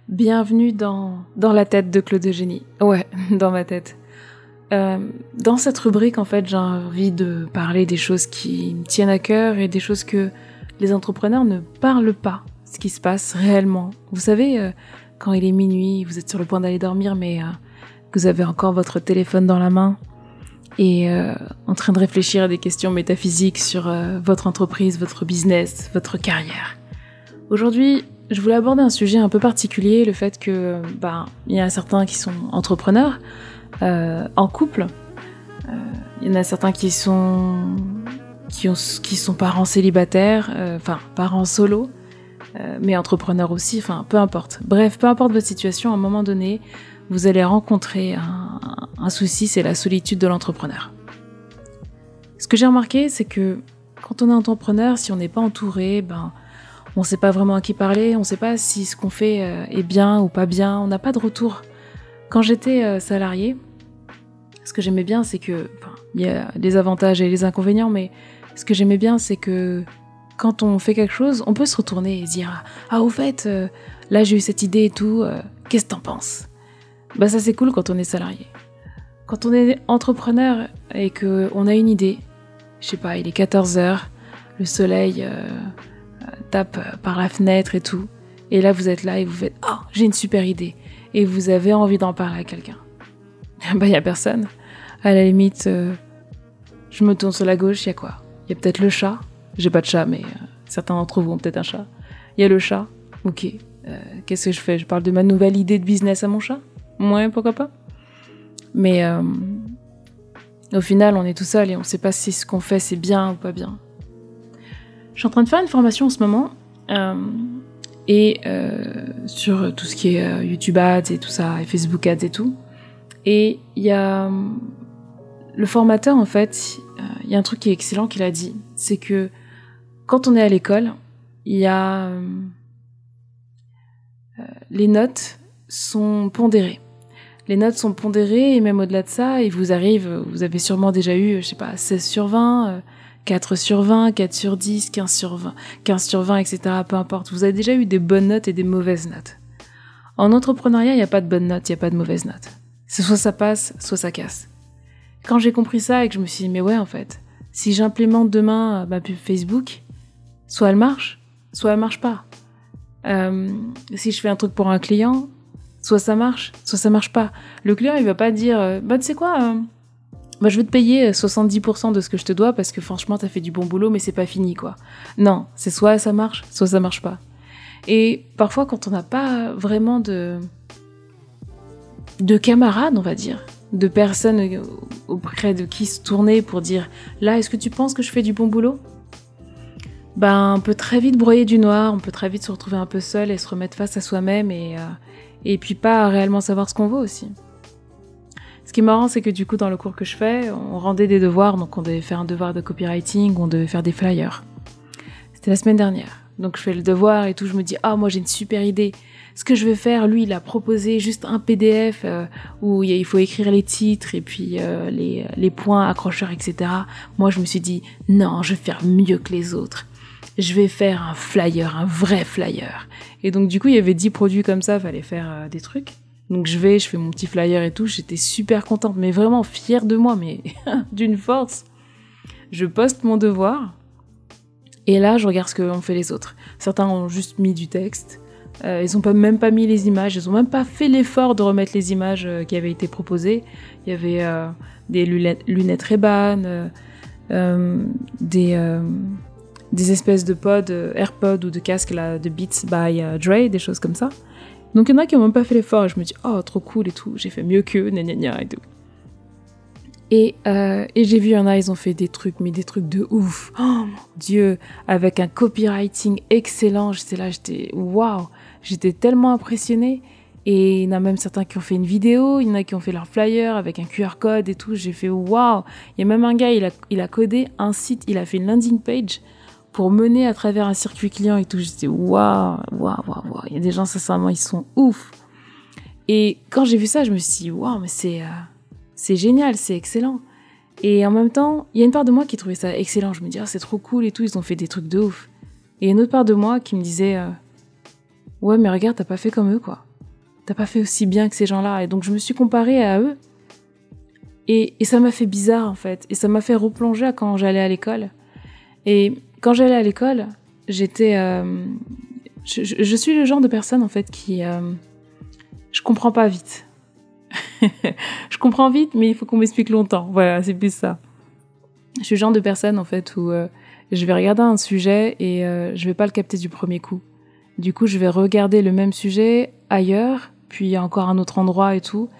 Bienvenue dans la tête de Claude Eugénie. Ouais, dans ma tête. Dans cette rubrique, en fait, j'ai envie de parler des choses qui me tiennent à cœur et des choses que les entrepreneurs ne parlent pas, ce qui se passe réellement. Vous savez, quand il est minuit, vous êtes sur le point d'aller dormir, mais que vous avez encore votre téléphone dans la main et en train de réfléchir à des questions métaphysiques sur votre entreprise, votre business, votre carrière. Aujourd'hui, je voulais aborder un sujet un peu particulier, le fait que, il y en a certains qui sont entrepreneurs, en couple. Il y en a certains qui sont parents célibataires, parents solo, mais entrepreneurs aussi, peu importe. Bref, peu importe votre situation, à un moment donné, vous allez rencontrer un souci, c'est la solitude de l'entrepreneur. Ce que j'ai remarqué, c'est que quand on est entrepreneur, si on n'est pas entouré, on ne sait pas vraiment à qui parler, on ne sait pas si ce qu'on fait est bien ou pas bien, on n'a pas de retour. Quand j'étais salariée, ce que j'aimais bien, c'est que, il y a les avantages et les inconvénients, mais ce que j'aimais bien, c'est que quand on fait quelque chose, on peut se retourner et dire « Ah, au fait, là j'ai eu cette idée et tout, qu'est-ce que t'en penses ?» Ça c'est cool quand on est salarié. Quand on est entrepreneur et qu'on a une idée, je sais pas, il est 14h, le soleil tape par la fenêtre et tout, et là vous êtes là et vous faites « Oh, j'ai une super idée !» et vous avez envie d'en parler à quelqu'un. Y a personne. À la limite, je me tourne sur la gauche, y a quoi? Y a peut-être le chat. J'ai pas de chat, mais certains d'entre vous ont peut-être un chat. Y a le chat. Ok. Qu'est-ce que je fais? Je parle de ma nouvelle idée de business à mon chat? Ouais, pourquoi pas? Mais au final, on est tout seul et on sait pas si ce qu'on fait c'est bien ou pas bien. Je suis en train de faire une formation en ce moment sur tout ce qui est YouTube Ads et tout ça, et Facebook Ads et tout. Et il y a le formateur, en fait, il y a un truc qui est excellent qu'il a dit, c'est que quand on est à l'école, il y a les notes sont pondérées. Les notes sont pondérées et même au-delà de ça, vous avez sûrement déjà eu, 16 sur 20, 4 sur 20, 4 sur 10, 15 sur 20, 15 sur 20, etc. Peu importe. Vous avez déjà eu des bonnes notes et des mauvaises notes. En entrepreneuriat, il n'y a pas de bonnes notes, il n'y a pas de mauvaises notes. C'est soit ça passe, soit ça casse. Quand j'ai compris ça et que je me suis dit, mais ouais, en fait, si j'implémente demain ma pub Facebook, soit elle marche pas. Si je fais un truc pour un client, soit ça marche pas. Le client, il va pas dire, tu sais quoi, je vais te payer 70% de ce que je te dois parce que franchement, t'as fait du bon boulot, mais c'est pas fini, quoi. Non, c'est soit ça marche, soit ça marche pas. Et parfois, quand on n'a pas vraiment de camarades, on va dire, de personnes auprès de qui se tourner pour dire « Là, est-ce que tu penses que je fais du bon boulot ?» On peut très vite broyer du noir, on peut très vite se retrouver un peu seul et se remettre face à soi-même et puis pas réellement savoir ce qu'on vaut aussi. Ce qui est marrant, c'est que du coup, dans le cours que je fais, on rendait des devoirs, donc on devait faire un devoir de copywriting, on devait faire des flyers. C'était la semaine dernière. Donc je fais le devoir et tout, je me dis « Ah, moi j'ai une super idée !» Ce que je vais faire, lui, il a proposé juste un PDF où il faut écrire les titres et puis les points accrocheurs, etc. Moi, je me suis dit, non, je vais faire mieux que les autres. Je vais faire un flyer, un vrai flyer. Et donc, du coup, il y avait 10 produits comme ça, fallait faire des trucs. Donc, je fais mon petit flyer et tout. J'étais super contente, mais vraiment fière de moi, mais d'une force. Je poste mon devoir et là, je regarde ce qu'ont fait les autres. Certains ont juste mis du texte. Ils ont même pas mis les images, ils ont même pas fait l'effort de remettre les images qui avaient été proposées. Il y avait des lunettes Ray-Ban, des espèces de pods, AirPods ou de casques là, de Beats by Dre, des choses comme ça. Donc il y en a qui ont même pas fait l'effort et je me dis oh trop cool et tout, j'ai fait mieux qu'eux, gna gna gna et tout. Et j'ai vu, il y en a, ils ont fait des trucs, mais des trucs de ouf. Oh mon Dieu, avec un copywriting excellent. J'étais waouh, j'étais tellement impressionnée. Et il y en a même certains qui ont fait une vidéo, il y en a qui ont fait leur flyer avec un QR code et tout. J'ai fait waouh. Il y a même un gars, il a codé un site, il a fait une landing page pour mener à travers un circuit client et tout. J'étais waouh. Il y a des gens, sincèrement, ils sont ouf. Et quand j'ai vu ça, je me suis dit waouh, mais c'est génial, c'est excellent. Et en même temps, il y a une part de moi qui trouvait ça excellent. Je me dis, c'est trop cool et tout, ils ont fait des trucs de ouf. Et une autre part de moi qui me disait, ouais, mais regarde, t'as pas fait comme eux, quoi. t'as pas fait aussi bien que ces gens-là. Et donc, je me suis comparée à eux. Et ça m'a fait bizarre, en fait. Et ça m'a fait replonger à quand j'allais à l'école. Et quand j'allais à l'école, j'étais... je suis le genre de personne, en fait, qui... je comprends pas vite. Je comprends vite, mais il faut qu'on m'explique longtemps. Voilà, c'est plus ça. Je suis le genre de personne, en fait, où je vais regarder un sujet et je vais pas le capter du premier coup. Du coup, je vais regarder le même sujet ailleurs, puis encore un autre endroit et tout.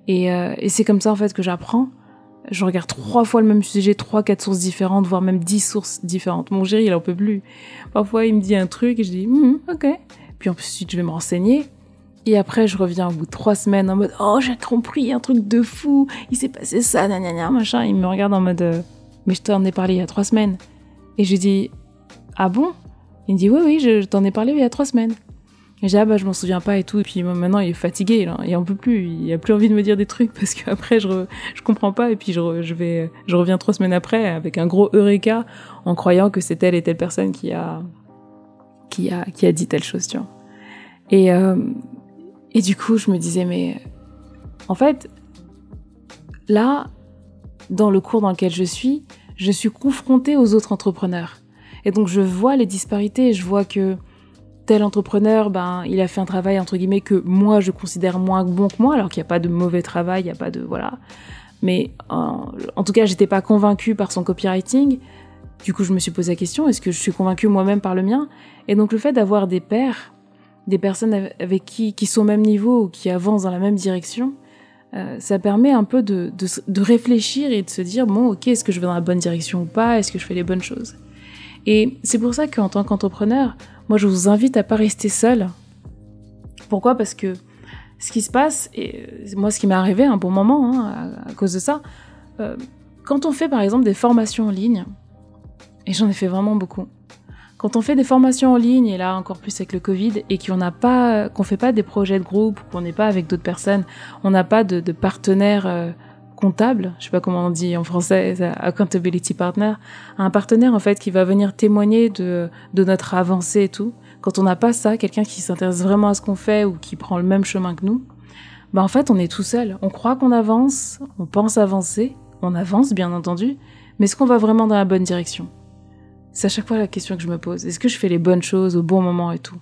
Et c'est comme ça, en fait, que j'apprends. Je regarde 3 fois le même sujet, 3-4 sources différentes, voire même 10 sources différentes. Mon chéri, il en peut plus. Parfois, il me dit un truc et je dis « ok ». Puis ensuite, je vais me renseigner. Et après, je reviens au bout de 3 semaines en mode « oh, j'ai compris un truc de fou, il s'est passé ça, nanana, machin ». Il me regarde en mode « mais je t'en ai parlé il y a 3 semaines ». Et je lui dis « ah bon ?» Il me dit « oui, je t'en ai parlé il y a 3 semaines ». Et j'ai dit « ah bah je m'en souviens pas et tout ». Et puis maintenant, il est fatigué, là. Il en peut plus, il a plus envie de me dire des trucs parce qu'après, je comprends pas. Et puis je reviens 3 semaines après avec un gros eureka en croyant que c'est telle et telle personne qui a dit telle chose, tu vois. Et du coup, je me disais, mais en fait, là, dans le cours dans lequel je suis confrontée aux autres entrepreneurs. Et donc, je vois les disparités, je vois que tel entrepreneur, il a fait un travail, entre guillemets, que moi, je considère moins bon que moi, alors qu'il n'y a pas de mauvais travail, il n'y a pas de... Voilà. Mais en tout cas, j'étais pas convaincue par son copywriting. Du coup, je me suis posé la question, est-ce que je suis convaincue moi-même par le mien ? Et donc, le fait d'avoir des pairs, des personnes avec qui sont au même niveau ou qui avancent dans la même direction, ça permet un peu de réfléchir et de se dire, bon, ok, est-ce que je vais dans la bonne direction ou pas ? Est-ce que je fais les bonnes choses ? Et c'est pour ça qu'en tant qu'entrepreneur, moi, je vous invite à pas rester seul. Pourquoi ? Parce que ce qui se passe, et moi, ce qui m'est arrivé à un bon moment, à cause de ça, quand on fait, par exemple, des formations en ligne, et j'en ai fait vraiment beaucoup, quand on fait des formations en ligne, et là encore plus avec le Covid, et qu'on fait pas des projets de groupe, qu'on n'est pas avec d'autres personnes, on n'a pas de partenaire comptable, je sais pas comment on dit en français, accountability partner, un partenaire en fait qui va venir témoigner de notre avancée et tout. Quand on n'a pas ça, quelqu'un qui s'intéresse vraiment à ce qu'on fait ou qui prend le même chemin que nous, en fait on est tout seul. On croit qu'on avance, on pense avancer, on avance bien entendu, mais est-ce qu'on va vraiment dans la bonne direction ? C'est à chaque fois la question que je me pose. Est-ce que je fais les bonnes choses au bon moment et tout ?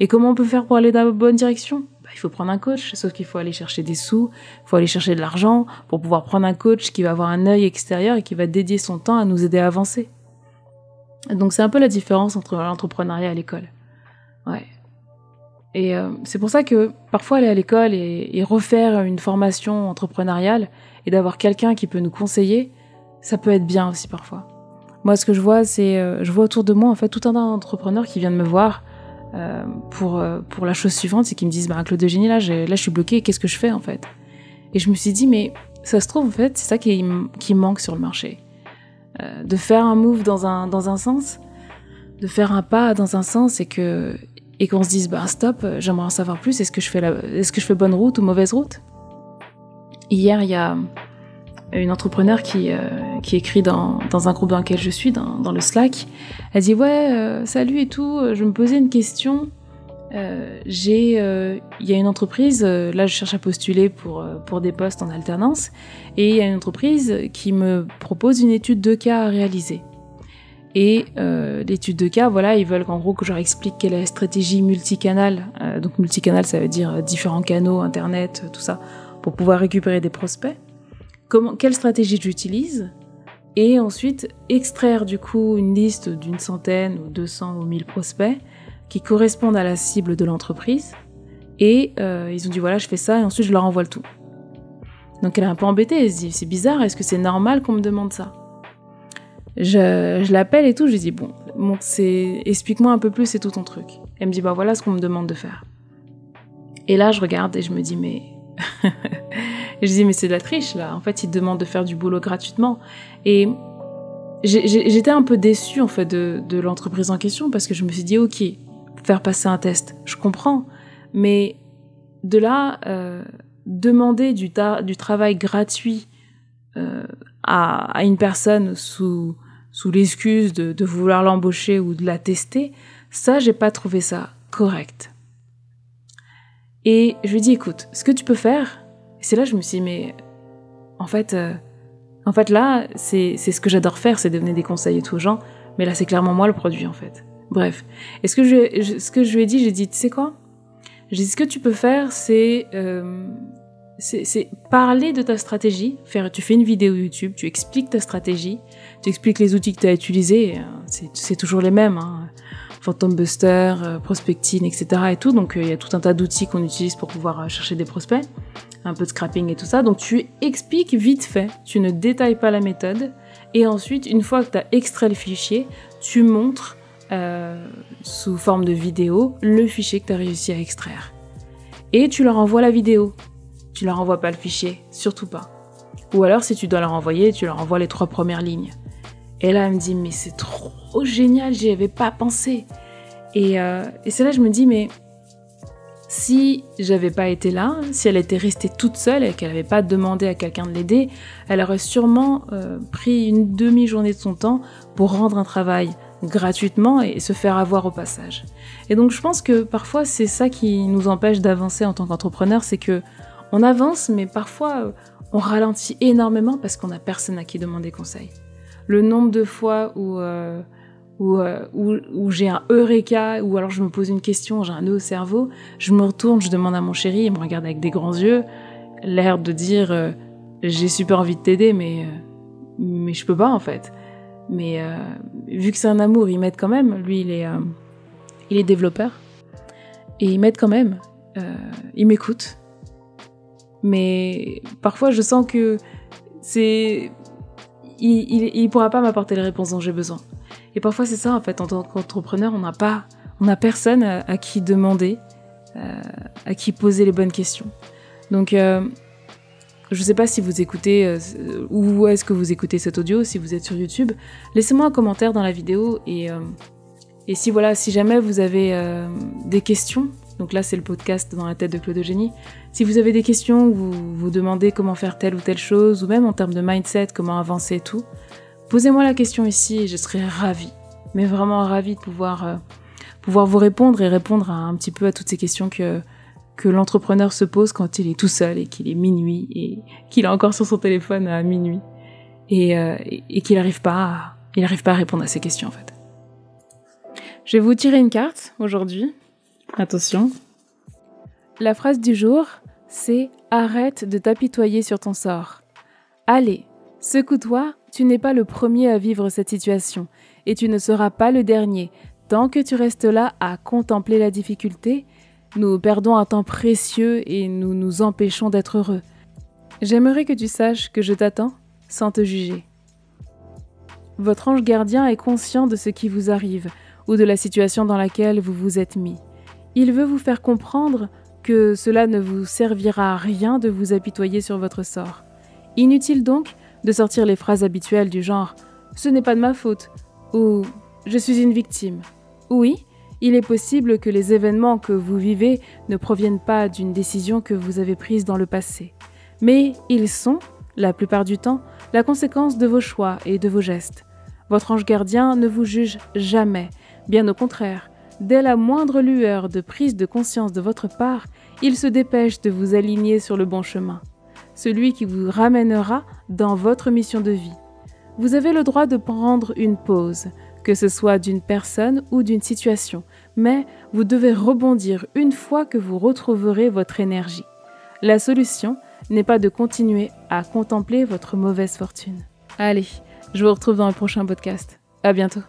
Et comment on peut faire pour aller dans la bonne direction ? Il faut prendre un coach, sauf qu'il faut aller chercher des sous, il faut aller chercher de l'argent pour pouvoir prendre un coach qui va avoir un œil extérieur et qui va dédier son temps à nous aider à avancer. Donc c'est un peu la différence entre l'entrepreneuriat et l'école. Ouais. Et c'est pour ça que parfois aller à l'école et refaire une formation entrepreneuriale et d'avoir quelqu'un qui peut nous conseiller, ça peut être bien aussi parfois. Moi, ce que je vois, je vois autour de moi en fait tout un tas d'entrepreneurs qui viennent me voir pour la chose suivante, c'est qu'ils me disent Claude Eugénie, là je suis bloquée, qu'est-ce que je fais en fait ? Et je me suis dit mais ça se trouve en fait c'est ça qui manque sur le marché, de faire un move dans un sens, de faire un pas dans un sens et qu'on se dise stop, j'aimerais en savoir plus, est-ce que je fais bonne route ou mauvaise route ? Hier il y a une entrepreneure qui écrit dans un groupe dans lequel je suis, dans le Slack. Elle dit salut et tout, je me posais une question. Il y a une entreprise, là je cherche à postuler pour des postes en alternance, et il y a une entreprise qui me propose une étude de cas à réaliser. Et l'étude de cas, ils veulent qu'en gros que je leur explique quelle est la stratégie multicanal. Donc multicanal, ça veut dire différents canaux, internet, tout ça, pour pouvoir récupérer des prospects. Quelle stratégie j'utilise, et ensuite extraire du coup une liste d'une centaine ou 200 ou 1000 prospects qui correspondent à la cible de l'entreprise, et ils ont dit je fais ça, et ensuite je leur envoie le tout. Donc elle est un peu embêtée, elle se dit c'est bizarre, est-ce que c'est normal qu'on me demande ça ? Je l'appelle et tout, je lui dis explique-moi un peu plus, c'est tout ton truc. Elle me dit voilà ce qu'on me demande de faire. Et là je regarde et je me dis mais je dis mais c'est de la triche là, en fait ils te demandent de faire du boulot gratuitement. Et j'étais un peu déçue en fait de l'entreprise en question, parce que je me suis dit ok, faire passer un test, je comprends, mais de là demander du travail gratuit à une personne sous l'excuse de vouloir l'embaucher ou de la tester, ça j'ai pas trouvé ça correct. Et je lui dis, écoute, ce que tu peux faire, et c'est là que je me suis dit, mais en fait là, c'est ce que j'adore faire, c'est donner des conseils et tout aux gens, mais là, c'est clairement moi le produit, en fait. Bref. Et ce que je lui ai dit, j'ai dit, tu sais quoi? J'ai dit, ce que tu peux faire, c'est parler de ta stratégie. Tu fais une vidéo YouTube, tu expliques ta stratégie, tu expliques les outils que tu as utilisés, c'est toujours les mêmes, hein. Phantom Buster, Prospecting, etc. et tout. Donc, il y a tout un tas d'outils qu'on utilise pour pouvoir chercher des prospects, un peu de scrapping et tout ça. Donc, tu expliques vite fait, tu ne détailles pas la méthode. Et ensuite, une fois que tu as extrait le fichier, tu montres sous forme de vidéo le fichier que tu as réussi à extraire. Et tu leur envoies la vidéo. Tu leur envoies pas le fichier, surtout pas. Ou alors, si tu dois leur envoyer, tu leur envoies les 3 premières lignes. Et là, elle me dit, mais c'est trop génial, j'y avais pas pensé. Et c'est là que je me dis, mais si j'avais pas été là, si elle était restée toute seule et qu'elle n'avait pas demandé à quelqu'un de l'aider, elle aurait sûrement pris une demi-journée de son temps pour rendre un travail gratuitement et se faire avoir au passage. Et donc, je pense que parfois, c'est ça qui nous empêche d'avancer en tant qu'entrepreneur, c'est que on avance, mais parfois, on ralentit énormément parce qu'on n'a personne à qui demander conseil. Le nombre de fois où j'ai un eureka, ou alors je me pose une question, j'ai un nœud au cerveau, je me retourne, je demande à mon chéri, il me regarde avec des grands yeux, l'air de dire j'ai super envie de t'aider, mais je peux pas en fait. Mais vu que c'est un amour, il m'aide quand même. Lui, il est développeur et il m'aide quand même. Il m'écoute. Mais parfois, je sens que il pourra pas m'apporter les réponses dont j'ai besoin. Et parfois, c'est ça, en fait, en tant qu'entrepreneur, on n'a personne à qui demander, à qui poser les bonnes questions. Donc, je sais pas si vous écoutez, où est-ce que vous écoutez cet audio, si vous êtes sur YouTube. Laissez-moi un commentaire dans la vidéo et si jamais vous avez des questions, donc là, c'est le podcast dans la tête de Claude Eugénie. Si vous avez des questions, vous vous demandez comment faire telle ou telle chose, ou même en termes de mindset, comment avancer et tout, posez-moi la question ici et je serai ravie, mais vraiment ravie de pouvoir vous répondre et répondre un petit peu à toutes ces questions que l'entrepreneur se pose quand il est tout seul et qu'il est minuit et qu'il est encore sur son téléphone à minuit et qu'il n'arrive pas à répondre à ces questions en fait. Je vais vous tirer une carte aujourd'hui. Attention. La phrase du jour, c'est « Arrête de t'apitoyer sur ton sort ». Allez, secoue-toi, tu n'es pas le premier à vivre cette situation et tu ne seras pas le dernier. Tant que tu restes là à contempler la difficulté, nous perdons un temps précieux et nous nous empêchons d'être heureux. J'aimerais que tu saches que je t'attends sans te juger. Votre ange gardien est conscient de ce qui vous arrive ou de la situation dans laquelle vous vous êtes mis. Il veut vous faire comprendre que cela ne vous servira à rien de vous apitoyer sur votre sort. Inutile donc de sortir les phrases habituelles du genre « ce n'est pas de ma faute » ou « je suis une victime ». Oui, il est possible que les événements que vous vivez ne proviennent pas d'une décision que vous avez prise dans le passé. Mais ils sont, la plupart du temps, la conséquence de vos choix et de vos gestes. Votre ange gardien ne vous juge jamais, bien au contraire. Dès la moindre lueur de prise de conscience de votre part, il se dépêche de vous aligner sur le bon chemin, celui qui vous ramènera dans votre mission de vie. Vous avez le droit de prendre une pause, que ce soit d'une personne ou d'une situation, mais vous devez rebondir une fois que vous retrouverez votre énergie. La solution n'est pas de continuer à contempler votre mauvaise fortune. Allez, je vous retrouve dans le prochain podcast. À bientôt.